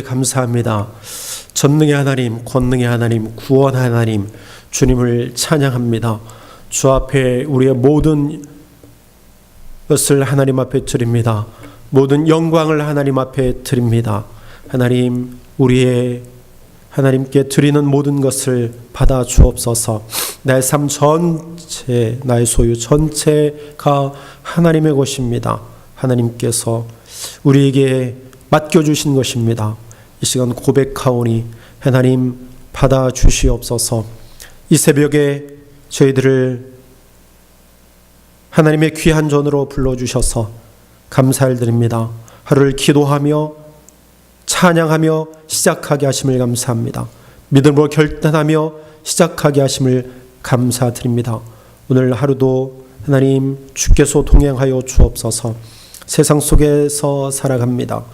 감사합니다. 전능의 하나님, 권능의 하나님, 구원 하나님, 주님을 찬양합니다. 주 앞에 우리의 모든 것을 하나님 앞에 드립니다. 모든 영광을 하나님 앞에 드립니다. 하나님, 하나님께 드리는 모든 것을 받아 주옵소서. 나의 삶 전체, 나의 소유 전체가 하나님의 것입니다. 하나님께서 우리에게 맡겨주신 것입니다. 이 시간 고백하오니 하나님 받아 주시옵소서. 이 새벽에 저희들을 하나님의 귀한 전으로 불러주셔서 감사를 드립니다. 하루를 기도하며 찬양하며 시작하게 하심을 감사합니다. 믿음으로 결단하며 시작하게 하심을 감사드립니다. 오늘 하루도 하나님 주께서 동행하여 주옵소서. 세상 속에서 살아갑니다.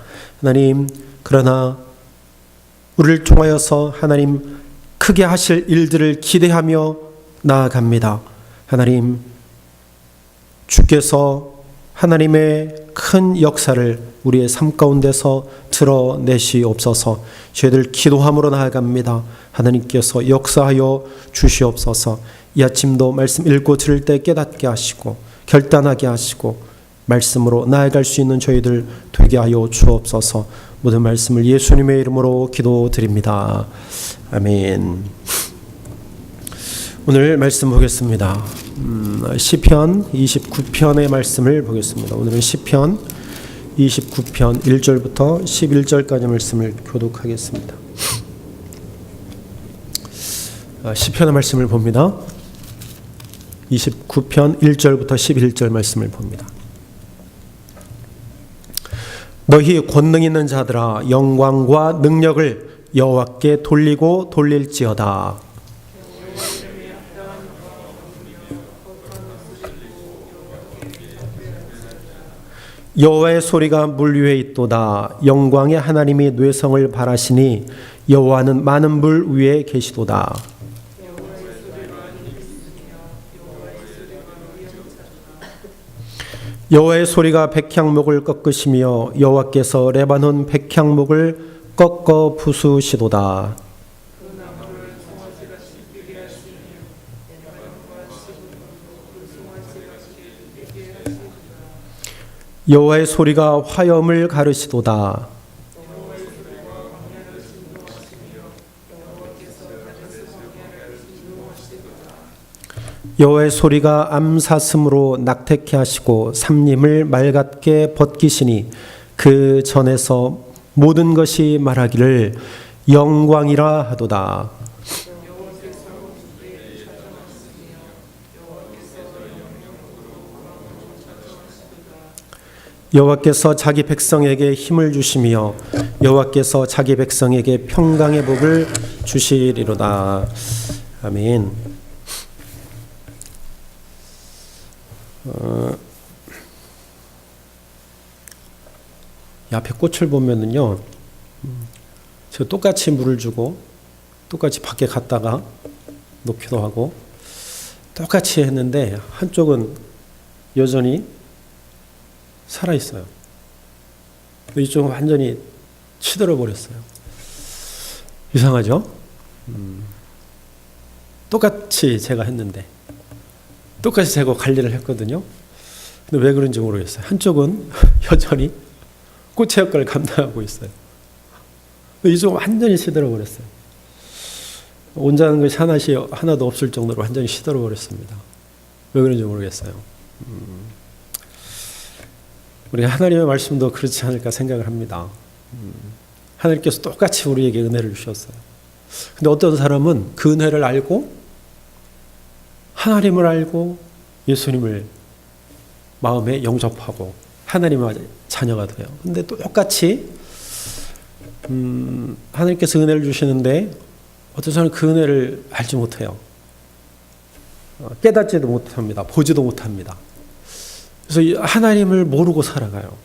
하나님, 그러나 우리를 통하여서 하나님 크게 하실 일들을 기대하며 나아갑니다. 하나님, 주께서 하나님의 큰 역사를 우리의 삶 가운데서 드러내시옵소서. 저희들 기도함으로 나아갑니다. 하나님께서 역사하여 주시옵소서. 이 아침도 말씀 읽고 들을 때 깨닫게 하시고 결단하게 하시고 말씀으로 나아갈 수 있는 저희들 되게 하여 주옵소서. 모든 말씀을 예수님의 이름으로 기도드립니다. 아멘. 오늘 말씀 보겠습니다. 시편 29편의 말씀을 보겠습니다. 오늘은 시편 29편 1절부터 11절까지 말씀을 교독하겠습니다. 시편의 말씀을 봅니다. 29편 1절부터 11절 말씀을 봅니다. 너희 권능 있는 자들아, 영광과 능력을 여호와께 돌리고 돌릴지어다. 여호와의 소리가 물 위에 있도다. 영광의 하나님이 뇌성을 발하시니 여호와는 많은 물 위에 계시도다. 여호와의 소리가 백향목을 꺾으시며 여호와께서 레바논 백향목을 꺾어 부수시도다. 여호와의 소리가 화염을 가르시도다. 여호와의 소리가 암사슴으로 낙태케 하시고 삼림을 맑게 벗기시니 그 전에서 모든 것이 말하기를 영광이라 하도다. 여호와께서 자기 백성에게 힘을 주시며 여호와께서 자기 백성에게 평강의 복을 주시리로다. 아멘. 이 앞에 꽃을 보면은요, 저 똑같이 물을 주고 똑같이 밖에 갔다가 놓기도 하고 똑같이 했는데 한쪽은 여전히 살아 있어요. 이쪽은 완전히 치들어 버렸어요. 이상하죠? 똑같이 제가 했는데 똑같이 제가 관리를 했거든요. 근데 왜 그런지 모르겠어요. 한쪽은 여전히 꽃의 역할을 감당하고 있어요. 이쪽은 완전히 시들어 버렸어요. 온전한 것이 하나도 없을 정도로 완전히 시들어 버렸습니다. 왜 그런지 모르겠어요. 우리 하나님의 말씀도 그렇지 않을까 생각을 합니다. 하나님께서 똑같이 우리에게 은혜를 주셨어요. 근데 어떤 사람은 그 은혜를 알고 하나님을 알고 예수님을 마음에 영접하고 하나님의 자녀가 돼요. 근데 똑같이 하나님께서 은혜를 주시는데 어떤 사람은 그 은혜를 알지 못해요. 깨닫지도 못합니다. 보지도 못합니다. 그래서 하나님을 모르고 살아가요.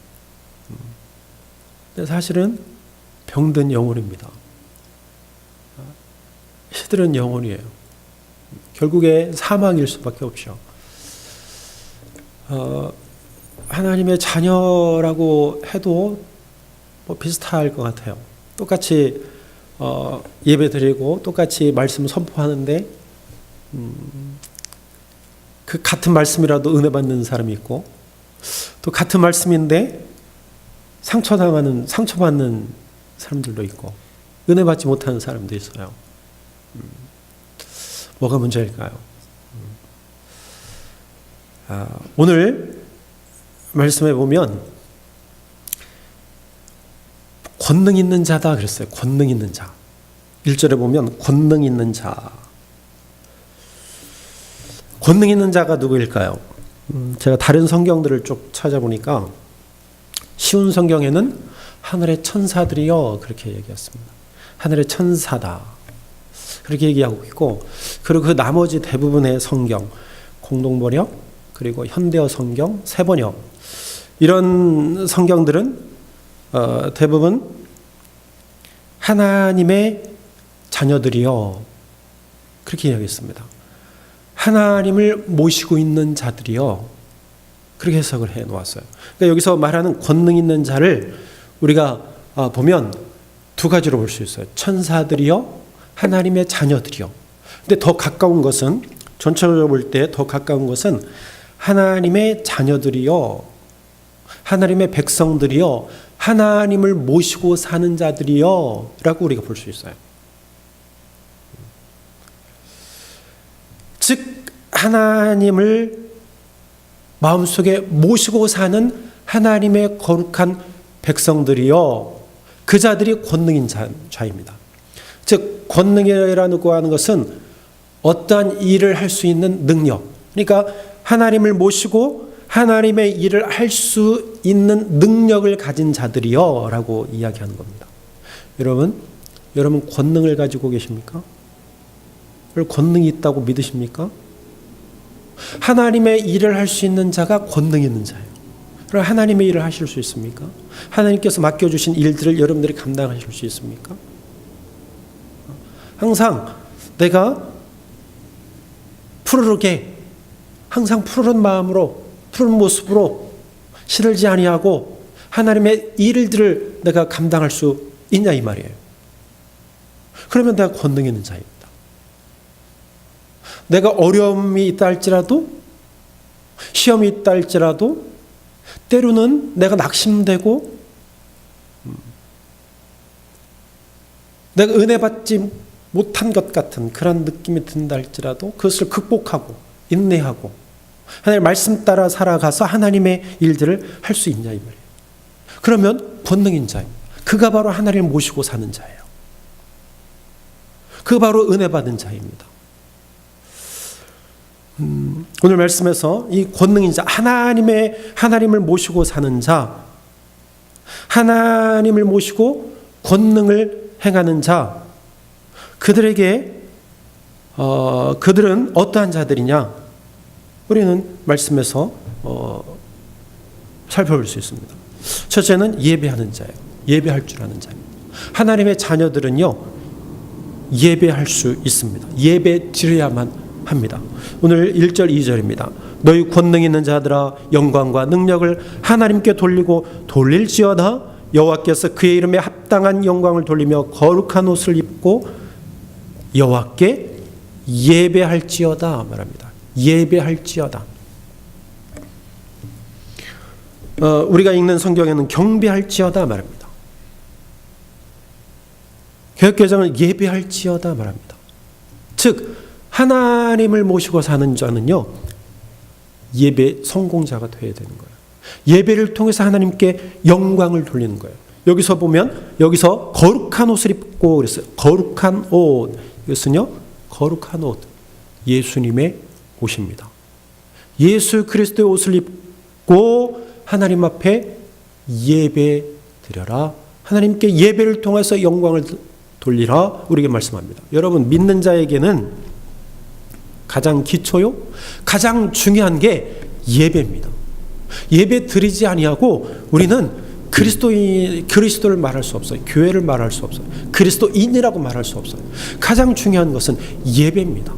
근데 사실은 병든 영혼입니다. 시들은 영혼이에요. 결국에 사망일 수밖에 없죠. 하나님의 자녀라고 해도 뭐 비슷할 것 같아요. 똑같이 예배 드리고 똑같이 말씀 선포하는데 그 같은 말씀이라도 은혜 받는 사람이 있고, 또 같은 말씀인데 상처받는 사람들도 있고, 은혜 받지 못하는 사람도 있어요. 뭐가 문제일까요? 오늘 말씀해 보면 권능 있는 자다 그랬어요. 권능 있는 자. 1절에 보면 권능 있는 자. 권능 있는 자가 누구일까요? 제가 다른 성경들을 쭉 찾아보니까 쉬운 성경에는 하늘의 천사들이여 그렇게 얘기했습니다. 하늘의 천사다 그렇게 얘기하고 있고, 그리고 그 나머지 대부분의 성경, 공동번역 그리고 현대어 성경, 세번역, 이런 성경들은 대부분 하나님의 자녀들이여 그렇게 이야기했습니다. 하나님을 모시고 있는 자들이여 그렇게 해석을 해 놓았어요. 그러니까 여기서 말하는 권능 있는 자를 우리가 보면 두 가지로 볼 수 있어요. 천사들이여, 하나님의 자녀들이여. 근데 더 가까운 것은, 전체적으로 볼 때 더 가까운 것은 하나님의 자녀들이여, 하나님의 백성들이여, 하나님을 모시고 사는 자들이여 라고 우리가 볼 수 있어요. 즉 하나님을 마음속에 모시고 사는 하나님의 거룩한 백성들이여, 그 자들이 권능인 자입니다. 즉 권능이라고 하는 것은 어떠한 일을 할 수 있는 능력, 그러니까 하나님을 모시고 하나님의 일을 할 수 있는 능력을 가진 자들이여 라고 이야기하는 겁니다. 여러분 권능을 가지고 계십니까? 권능이 있다고 믿으십니까? 하나님의 일을 할 수 있는 자가 권능 있는 자예요. 그럼 하나님의 일을 하실 수 있습니까? 하나님께서 맡겨주신 일들을 여러분들이 감당하실 수 있습니까? 항상 내가 푸르르게, 항상 푸르른 마음으로, 푸른 모습으로 시들지 아니하고 하나님의 일들을 내가 감당할 수 있냐 이 말이에요. 그러면 내가 권능 있는 자입니다. 내가 어려움이 있다 할지라도, 시험이 있다 할지라도, 때로는 내가 낙심되고 내가 은혜 받지 못한 것 같은 그런 느낌이 든다 할지라도 그것을 극복하고 인내하고 하나님의 말씀 따라 살아가서 하나님의 일들을 할 수 있냐 이 말이에요. 그러면 권능인 자입니다. 그가 바로 하나님을 모시고 사는 자예요. 그가 바로 은혜 받은 자입니다. 오늘 말씀에서 이 권능인 자, 하나님을 모시고 사는 자, 하나님을 모시고 권능을 행하는 자, 그들은 어떠한 자들이냐? 우리는 말씀에서 살펴볼 수 있습니다. 첫째는 예배하는 자예요. 예배할 줄 아는 자입니다. 하나님의 자녀들은요, 예배할 수 있습니다. 예배 드려야만 합니다. 오늘 1절 2절입니다. 너희 권능 있는 자들아 영광과 능력을 하나님께 돌리고 돌릴지어다. 여호와께서 그의 이름에 합당한 영광을 돌리며 거룩한 옷을 입고 여호와께 예배할지어다 말합니다. 예배할지어다. 우리가 읽는 성경에는 경배할지어다 말합니다. 개혁개정은 예배할지어다 말합니다. 즉 하나님을 모시고 사는 자는요, 예배 성공자가 되어야 되는 거예요. 예배를 통해서 하나님께 영광을 돌리는 거예요. 여기서 보면, 여기서 거룩한 옷을 입고 그랬어요. 거룩한 옷. 이것은요, 거룩한 옷. 예수님의 옷입니다. 예수 그리스도의 옷을 입고 하나님 앞에 예배 드려라. 하나님께 예배를 통해서 영광을 돌리라. 우리에게 말씀합니다. 여러분, 믿는 자에게는 가장 기초요, 가장 중요한 게 예배입니다. 예배 드리지 아니하고 우리는 그리스도를 말할 수 없어요. 교회를 말할 수 없어요. 그리스도인이라고 말할 수 없어요. 가장 중요한 것은 예배입니다.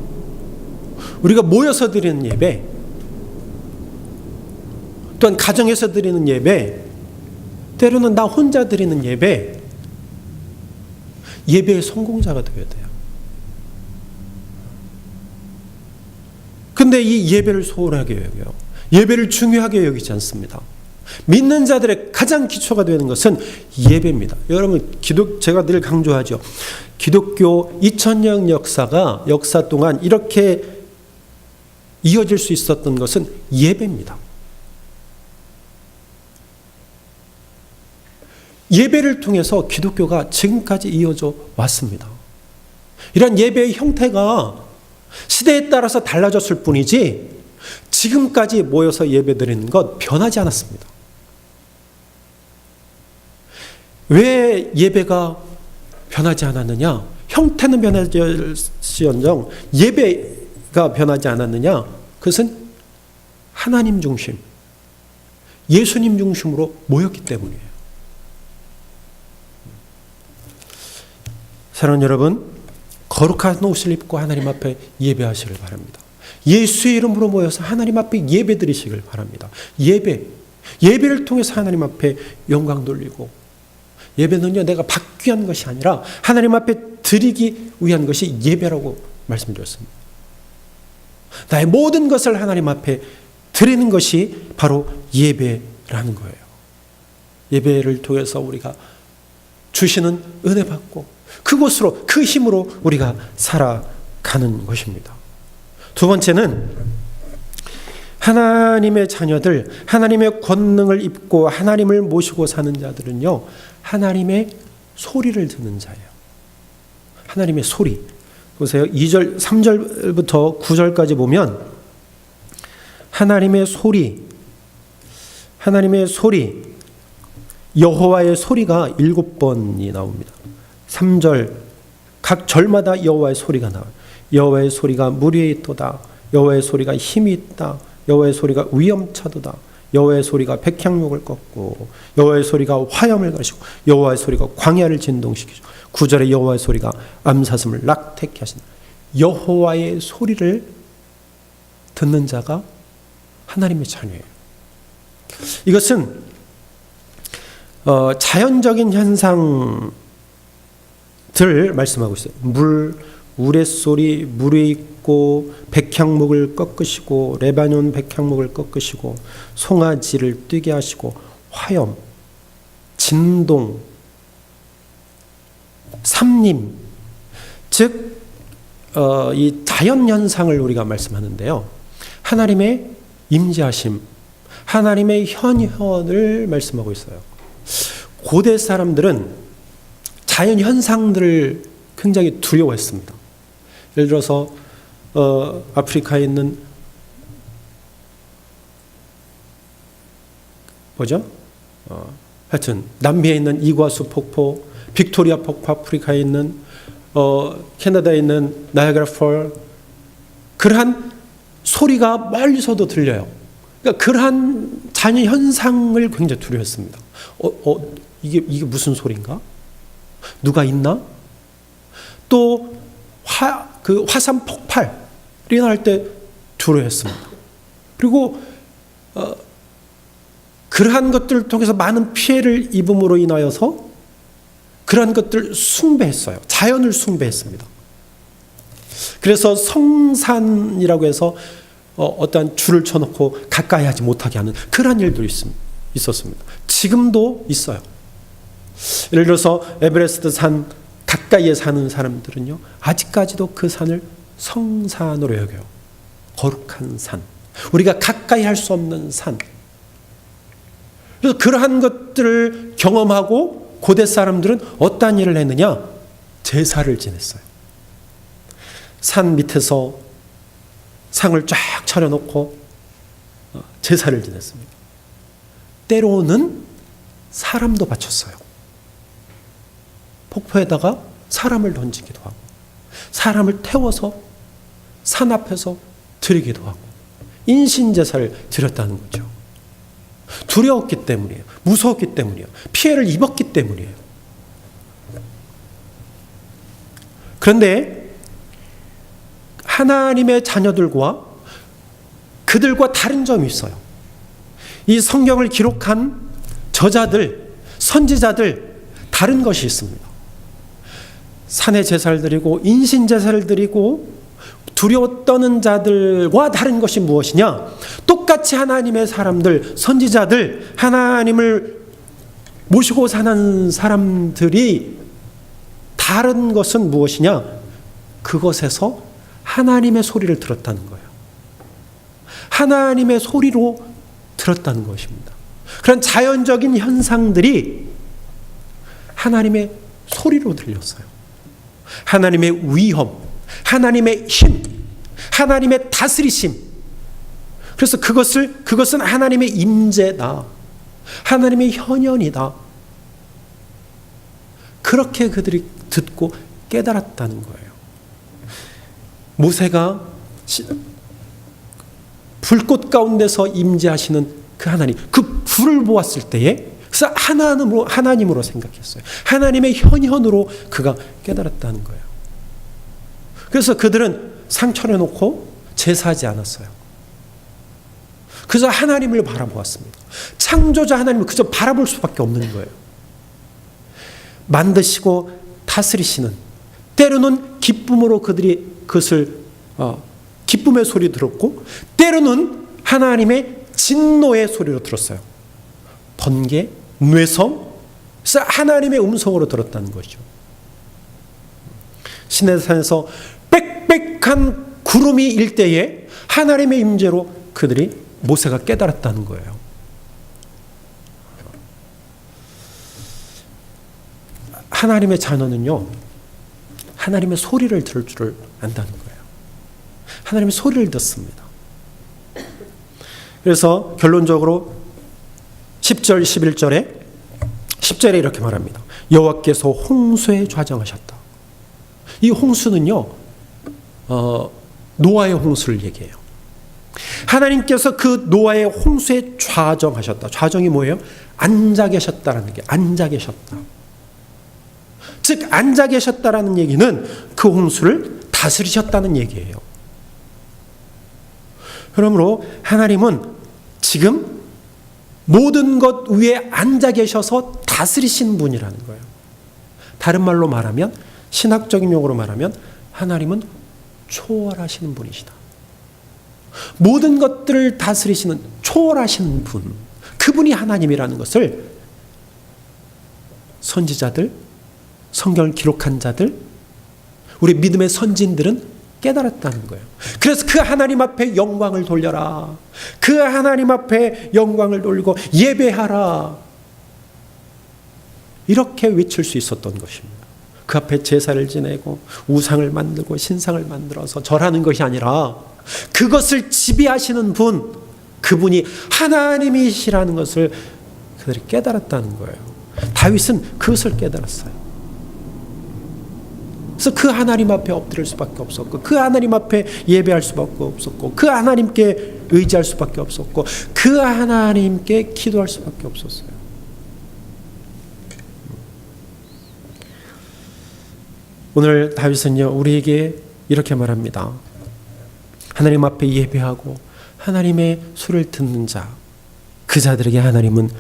우리가 모여서 드리는 예배, 또한 가정에서 드리는 예배, 때로는 나 혼자 드리는 예배, 예배의 성공자가 되어야 돼요. 근데 이 예배를 소홀하게 여겨요. 예배를 중요하게 여기지 않습니다. 믿는 자들의 가장 기초가 되는 것은 예배입니다. 여러분, 제가 늘 강조하죠. 기독교 2000년 역사 동안 이렇게 이어질 수 있었던 것은 예배입니다. 예배를 통해서 기독교가 지금까지 이어져 왔습니다. 이런 예배의 형태가 시대에 따라서 달라졌을 뿐이지 지금까지 모여서 예배드리는 것 변하지 않았습니다. 왜 예배가 변하지 않았느냐? 형태는 변하지언정 예배가 변하지 않았느냐? 그것은 하나님 중심, 예수님 중심으로 모였기 때문이에요. 사랑하는 여러분, 거룩한 옷을 입고 하나님 앞에 예배하시길 바랍니다. 예수의 이름으로 모여서 하나님 앞에 예배 드리시길 바랍니다. 예배를 통해서 하나님 앞에 영광 돌리고, 예배는요, 내가 받기 위한 것이 아니라 하나님 앞에 드리기 위한 것이 예배라고 말씀드렸습니다. 나의 모든 것을 하나님 앞에 드리는 것이 바로 예배라는 거예요. 예배를 통해서 우리가 주시는 은혜 받고 그곳으로, 그 힘으로 우리가 살아가는 것입니다. 두 번째는 하나님의 자녀들, 하나님의 권능을 입고 하나님을 모시고 사는 자들은요, 하나님의 소리를 듣는 자예요. 하나님의 소리. 보세요. 2절, 3절부터 9절까지 보면 하나님의 소리, 여호와의 소리가 7번이 나옵니다. 3절, 각 절마다 여호와의 소리가 나와요. 여호와의 소리가 물 위에 있도다. 여호와의 소리가 힘이 있다. 여호와의 소리가 위엄차도다. 여호와의 소리가 백향목을 꺾고, 여호와의 소리가 화염을 가시고, 여호와의 소리가 광야를 진동시키죠. 9절에 여호와의 소리가 암사슴을 낙태케 하신다. 여호와의 소리를 듣는 자가 하나님의 자녀예요. 이것은 자연적인 현상들 말씀하고 있어요. 우레소리, 물에 있고, 백향목을 꺾으시고, 레바논 백향목을 꺾으시고, 송아지를 뛰게 하시고, 화염, 진동, 삼림, 즉 이 자연 현상을 우리가 말씀하는데요. 하나님의 임재하심, 하나님의 현현을 말씀하고 있어요. 고대 사람들은 자연 현상들을 굉장히 두려워했습니다. 예를 들어서 아프리카에 있는 하여튼 남미에 있는 이과수 폭포, 빅토리아 폭포, 아프리카에 있는 캐나다에 있는 나이아가라 폴, 그러한 소리가 멀리서도 들려요. 그러니까 그러한 자연 현상을 굉장히 두려워했습니다. 이게 무슨 소리인가? 누가 있나? 또 화산 폭발이 날 때 두려워했습니다. 그리고 그러한 것들을 통해서 많은 피해를 입음으로 인하여서 그러한 것들을 숭배했어요. 자연을 숭배했습니다. 그래서 성산이라고 해서 어떠한 줄을 쳐놓고 가까이 하지 못하게 하는 그러한 일들이 있었습니다. 지금도 있어요. 예를 들어서 에베레스트 산 가까이에 사는 사람들은요, 아직까지도 그 산을 성산으로 여겨요. 거룩한 산, 우리가 가까이 할 수 없는 산. 그래서 그러한 것들을 경험하고 고대 사람들은 어떠한 일을 했느냐? 제사를 지냈어요. 산 밑에서 상을 쫙 차려놓고 제사를 지냈습니다. 때로는 사람도 바쳤어요. 폭포에다가 사람을 던지기도 하고, 사람을 태워서 산 앞에서 드리기도 하고, 인신제사를 드렸다는 거죠. 두려웠기 때문이에요. 무서웠기 때문이에요. 피해를 입었기 때문이에요. 그런데 하나님의 자녀들과 그들과 다른 점이 있어요. 이 성경을 기록한 저자들, 선지자들, 다른 것이 있습니다. 산의 제사를 드리고 인신 제사를 드리고 두려워 떠는 자들과 다른 것이 무엇이냐? 똑같이 하나님의 사람들, 선지자들, 하나님을 모시고 사는 사람들이 다른 것은 무엇이냐? 그것에서 하나님의 소리를 들었다는 거예요. 하나님의 소리로 들었다는 것입니다. 그런 자연적인 현상들이 하나님의 소리로 들렸어요. 하나님의 위엄, 하나님의 힘, 하나님의 다스리심. 그래서 그것은 하나님의 임재다. 하나님의 현현이다. 그렇게 그들이 듣고 깨달았다는 거예요. 모세가 불꽃 가운데서 임재하시는 그 하나님, 그 불을 보았을 때에 그래서 하나님으로 생각했어요. 하나님의 현현으로 그가 깨달았다는 거예요. 그래서 그들은 상처를 놓고 제사하지 않았어요. 그저 하나님을 바라보았습니다. 창조자 하나님을 그저 바라볼 수밖에 없는 거예요. 만드시고 다스리시는, 때로는 기쁨으로 그들이 그것을 기쁨의 소리 들었고, 때로는 하나님의 진노의 소리로 들었어요. 번개, 뇌성, 그래서 하나님의 음성으로 들었다는 것이죠. 시내산에서 빽빽한 구름이 일 때에 하나님의 임재로 그들이 모세가 깨달았다는 거예요. 하나님의 자녀는요, 하나님의 소리를 들을 줄을 안다는 거예요. 하나님의 소리를 듣습니다. 그래서 결론적으로 10절, 10절에 이렇게 말합니다. 여호와께서 홍수에 좌정하셨다. 이 홍수는요, 노아의 홍수를 얘기해요. 하나님께서 그 노아의 홍수에 좌정하셨다. 좌정이 뭐예요? 앉아 계셨다라는 게, 앉아 계셨다. 즉 앉아 계셨다라는 얘기는 그 홍수를 다스리셨다는 얘기예요. 그러므로 하나님은 지금 모든 것 위에 앉아 계셔서 다스리신 분이라는 거예요. 다른 말로 말하면, 신학적인 용어로 말하면 하나님은 초월하시는 분이시다. 모든 것들을 다스리시는 초월하시는 분, 그분이 하나님이라는 것을 선지자들, 성경을 기록한 자들, 우리 믿음의 선진들은 깨달았다는 거예요. 그래서 그 하나님 앞에 영광을 돌려라. 그 하나님 앞에 영광을 돌리고 예배하라. 이렇게 외칠 수 있었던 것입니다. 그 앞에 제사를 지내고 우상을 만들고 신상을 만들어서 절하는 것이 아니라 그것을 지배하시는 분, 그분이 하나님이시라는 것을 그들이 깨달았다는 거예요. 다윗은 그것을 깨달았어요. 그래서 그 하나님 앞에 엎드릴 수밖에 없었고, 그 하나님 앞에 예배할 수밖에 없었고, 그 하나님께 의지할 수밖에 없었고, 그 하나님께 기도할 수밖에 없었어요. 오늘 다윗은요, 우리에게 이렇게 말합니다. 하나님 앞에 예배하고 하나님의 소리를 듣는 자, 그 자들에게 하나님은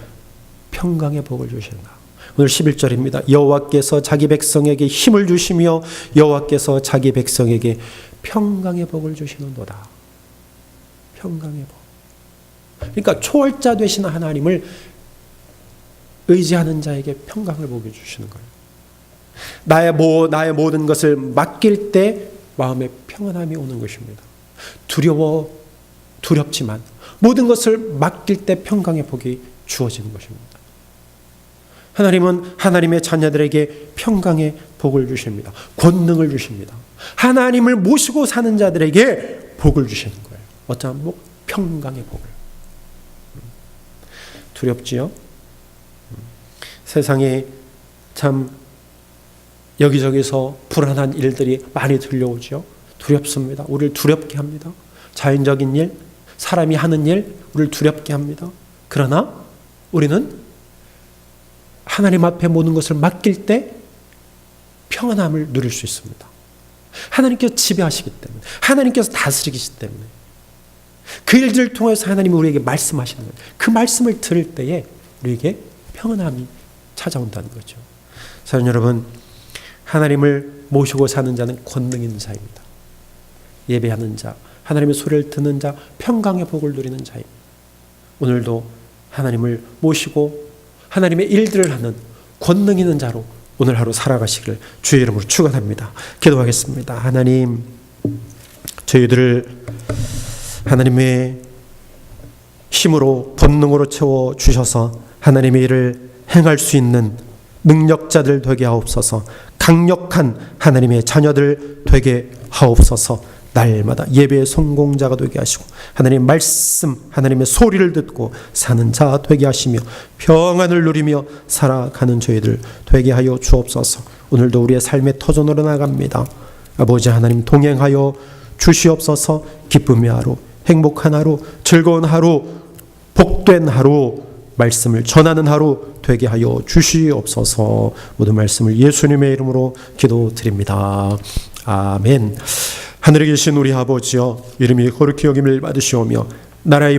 평강의 복을 주신다. 오늘 11절입니다. 여호와께서 자기 백성에게 힘을 주시며 여호와께서 자기 백성에게 평강의 복을 주시는도다. 평강의 복. 그러니까 초월자 되신 하나님을 의지하는 자에게 평강을 복을 주시는 거예요. 나의 모든 것을 맡길 때 마음에 평안함이 오는 것입니다. 두렵지만 모든 것을 맡길 때 평강의 복이 주어지는 것입니다. 하나님은 하나님의 자녀들에게 평강의 복을 주십니다. 권능을 주십니다. 하나님을 모시고 사는 자들에게 복을 주시는 거예요. 어쩌면 복? 평강의 복을. 두렵지요? 세상에 참 여기저기서 불안한 일들이 많이 들려오죠. 두렵습니다. 우리를 두렵게 합니다. 자연적인 일, 사람이 하는 일, 우리를 두렵게 합니다. 그러나 우리는 하나님 앞에 모든 것을 맡길 때 평안함을 누릴 수 있습니다. 하나님께서 지배하시기 때문에, 하나님께서 다스리시기 때문에, 그 일들을 통해서 하나님이 우리에게 말씀하시는 거예요. 그 말씀을 들을 때에 우리에게 평안함이 찾아온다는 거죠. 사랑하는 여러분, 하나님을 모시고 사는 자는 권능 있는 자입니다. 예배하는 자, 하나님의 소리를 듣는 자, 평강의 복을 누리는 자입니다. 오늘도 하나님을 모시고 하나님의 일들을 하는 권능 있는 자로 오늘 하루 살아가시기를 주의 이름으로 축원합니다. 기도하겠습니다. 하나님, 저희들을 하나님의 힘으로 본능으로 채워 주셔서 하나님의 일을 행할 수 있는 능력자들 되게 하옵소서. 강력한 하나님의 자녀들 되게 하옵소서. 날마다 예배의 성공자가 되게 하시고 하나님의 말씀, 하나님의 소리를 듣고 사는 자 되게 하시며 평안을 누리며 살아가는 저희들 되게 하여 주옵소서. 오늘도 우리의 삶의 터전으로 나갑니다. 아버지 하나님 동행하여 주시옵소서. 기쁨의 하루, 행복한 하루, 즐거운 하루, 복된 하루, 말씀을 전하는 하루 되게 하여 주시옵소서. 모든 말씀을 예수님의 이름으로 기도드립니다. 아멘. 하늘에 계신 우리 아버지여, 이름이 거룩히 여김을 받으시오며 나라의